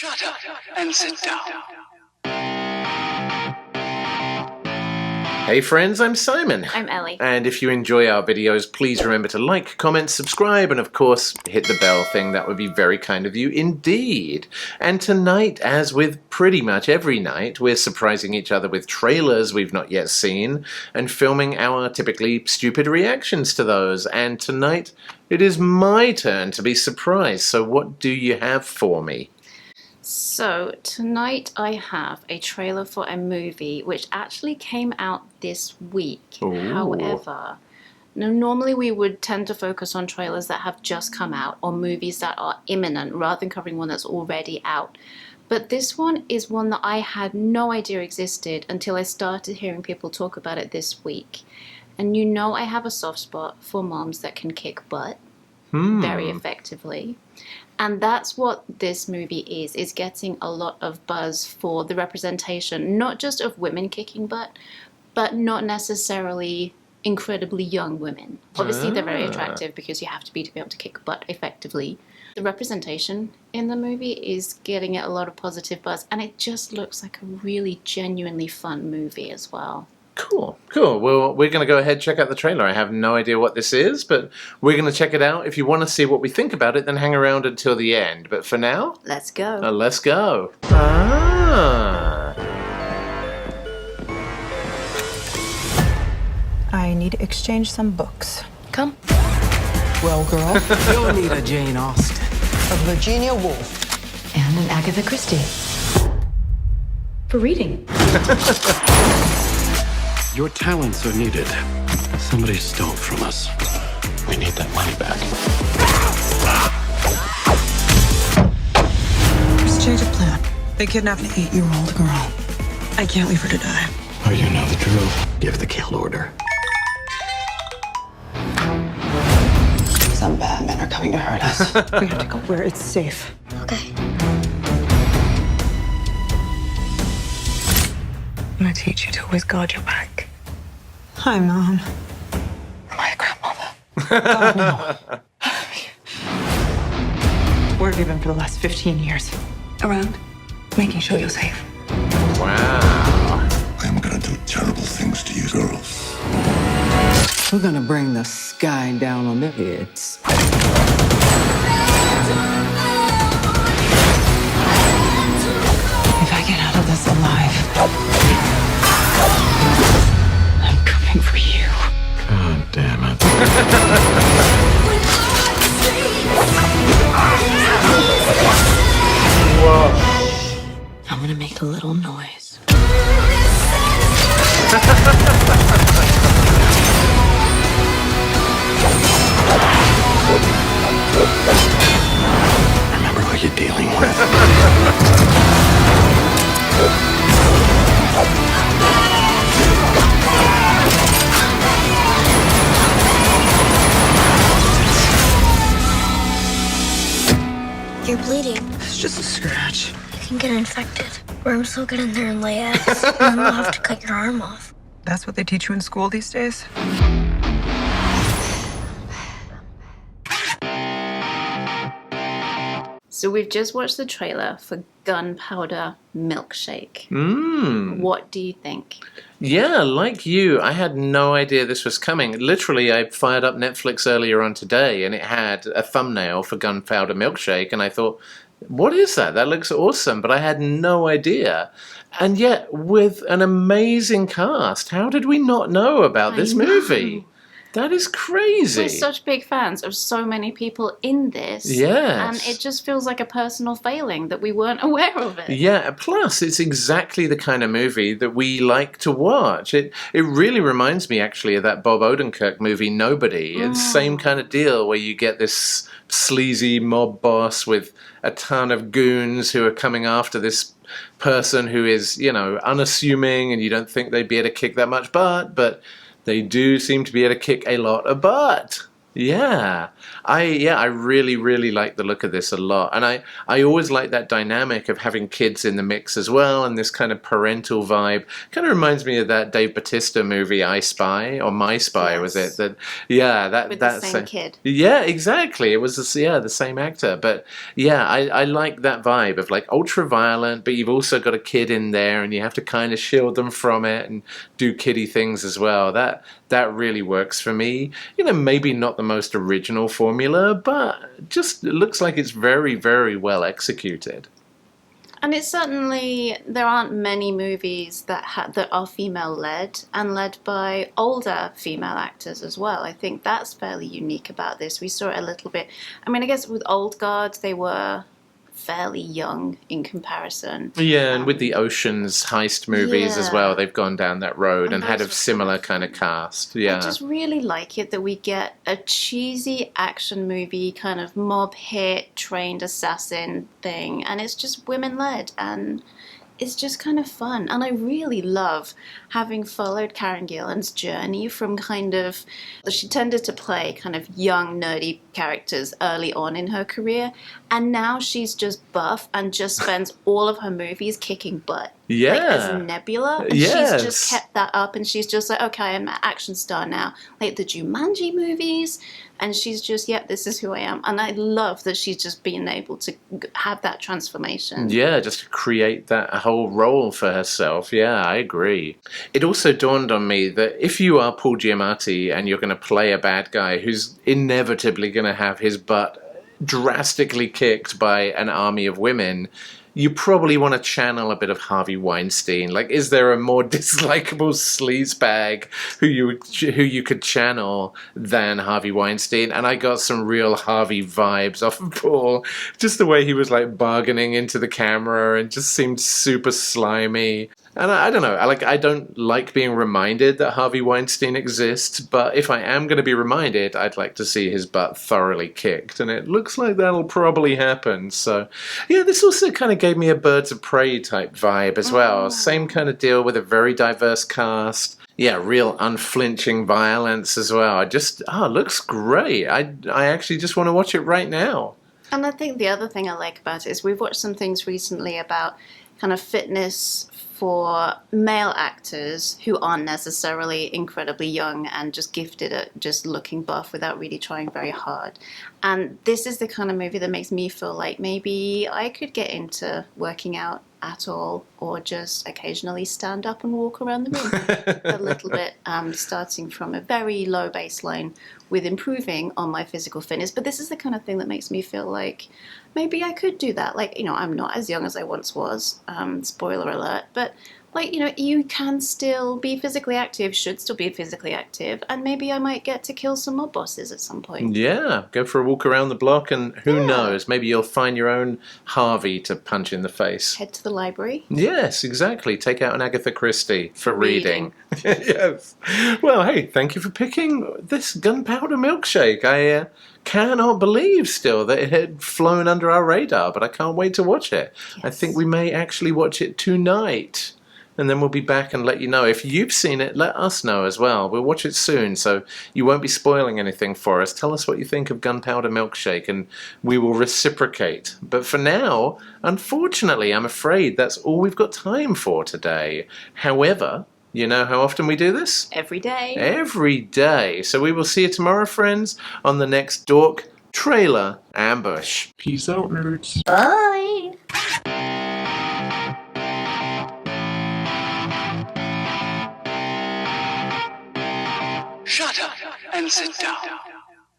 Shut up and sit down. Hey friends, I'm Simon. I'm Ellie. And if you enjoy our videos, please remember to like, comment, subscribe, and of course, hit the bell thing. That would be very kind of you indeed. And tonight, as with pretty much every night, we're surprising each other with trailers we've not yet seen and filming our typically stupid reactions to those. And tonight, it is my turn to be surprised. So what do you have for me? So tonight I have a trailer for a movie which actually came out this week. Ooh. However, normally we would tend to focus on trailers that have just come out or movies that are imminent rather than covering one that's already out. But this one is one that I had no idea existed until I started hearing people talk about it this week. And you know I have a soft spot for moms that can kick butt very effectively. And that's what this movie is getting a lot of buzz for the representation, not just of women kicking butt, but not necessarily incredibly young women. Obviously, they're very attractive because you have to be able to kick butt effectively. The representation in the movie is getting it a lot of positive buzz, and it just looks like a really genuinely fun movie as well. Cool, cool. Well, we're going to go ahead and check out the trailer. I have no idea what this is, but we're going to check it out. If you want to see what we think about it, then hang around until the end. But for now, let's go. Let's go. I need to exchange some books. Come. Well, girl, you'll need a Jane Austen, A Virginia Woolf. And an Agatha Christie. For reading. Your talents are needed. Somebody stole from us. We need that money back. Just change of plan. They kidnapped an 8-year-old girl. I can't leave her to die. Oh, you know the drill. Give the kill order. Some bad men are coming to hurt us. We have to go where it's safe. Okay. I'm gonna teach you to always guard your back. Hi, Mom. Am I a grandmother? God, no. Where have you been for the last 15 years? Around. Making sure you're safe. Wow. I'm gonna do terrible things to you girls. We're gonna bring the sky down on their heads. If I get out of this alive, I'm coming for you. God damn it. Whoa. I'm gonna make a little noise. Remember who you're dealing with. You're bleeding. It's just a scratch. You can get infected. Worms will get in there and lay eggs. And then they'll have to cut your arm off. That's what they teach you in school these days? So we've just watched the trailer for Gunpowder Milkshake. What do you think? Yeah, like you, I had no idea this was coming. Literally, I fired up Netflix earlier on today, and it had a thumbnail for Gunpowder Milkshake, and I thought, what is that? That looks awesome, but I had no idea. And yet, with an amazing cast, how did we not know about this movie? That is crazy. We're such big fans of so many people in this. Yes. And it just feels like a personal failing that we weren't aware of it. Yeah, plus it's exactly the kind of movie that we like to watch. It really reminds me actually of that Bob Odenkirk movie Nobody. It's the same kind of deal where you get this sleazy mob boss with a ton of goons who are coming after this person who is, you know, unassuming and you don't think they'd be able to kick that much butt, but they do seem to be able to kick a lot of butt. Yeah, I really, really like the look of this a lot, and I always like that dynamic of having kids in the mix as well, and this kind of parental vibe. Kind of reminds me of that Dave Bautista movie, I Spy, or My Spy, was it? That With the same kid. Yeah, exactly. It was the same actor, but yeah, I like that vibe of like ultra violent, but you've also got a kid in there, and you have to kind of shield them from it and do kiddie things as well. That really works for me. You know, maybe not the most original formula, but just looks like it's very, very well executed. And it's certainly, there aren't many movies that are female-led and led by older female actors as well. I think that's fairly unique about this. We saw it a little bit. I mean, I guess with Old Guard, they were fairly young in comparison. Yeah, and with the Ocean's heist movies as well, they've gone down that road and had a similar kind of cast. Yeah, I just really like it that we get a cheesy action movie, kind of mob hit, trained assassin thing, and it's just women-led, and it's just kind of fun. And I really love having followed Karen Gillan's journey from kind of, she tended to play kind of young, nerdy characters early on in her career, and now she's just buff and just spends all of her movies kicking butt. Yeah. Like as Nebula. And yes. She's just kept that up, and she's just like, okay, I'm an action star now. Like the Jumanji movies, and she's just, yep, this is who I am. And I love that she's just been able to have that transformation. Yeah, just to create that whole role for herself. Yeah, I agree. It also dawned on me that if you are Paul Giamatti and you're going to play a bad guy who's inevitably going to have his butt drastically kicked by an army of women, you probably want to channel a bit of Harvey Weinstein. Like, is there a more dislikable sleazebag who you could channel than Harvey Weinstein? And I got some real Harvey vibes off of Paul. Just the way he was like bargaining into the camera and just seemed super slimy. And I don't know, I don't like being reminded that Harvey Weinstein exists, but if I am going to be reminded, I'd like to see his butt thoroughly kicked, and it looks like that'll probably happen. So, yeah, this also kind of gave me a Birds of Prey type vibe as well. Same kind of deal with a very diverse cast. Yeah, real unflinching violence as well. Looks great. I actually just want to watch it right now. And I think the other thing I like about it is we've watched some things recently about kind of fitness for male actors who aren't necessarily incredibly young and just gifted at just looking buff without really trying very hard. And this is the kind of movie that makes me feel like maybe I could get into working out at all, or just occasionally stand up and walk around the room a little bit, starting from a very low baseline with improving on my physical fitness. But this is the kind of thing that makes me feel like maybe I could do that. Like, you know, I'm not as young as I once was, spoiler alert, but like, you know, you can still be physically active, should still be physically active, and maybe I might get to kill some mob bosses at some point. Yeah, go for a walk around the block, and who knows, maybe you'll find your own Harvey to punch in the face. Head to the library. Yes, exactly. Take out an Agatha Christie for reading. Yes. Well, hey, thank you for picking this Gunpowder Milkshake. I cannot believe still that it had flown under our radar, but I can't wait to watch it. Yes. I think we may actually watch it tonight. And then we'll be back and let you know. If you've seen it, let us know as well. We'll watch it soon, so you won't be spoiling anything for us. Tell us what you think of Gunpowder Milkshake, and we will reciprocate. But for now, unfortunately, I'm afraid that's all we've got time for today. However, you know how often we do this? Every day. Every day. So we will see you tomorrow, friends, on the next Dork Trailer Ambush. Peace out, nerds. Bye. Shut up and sit down.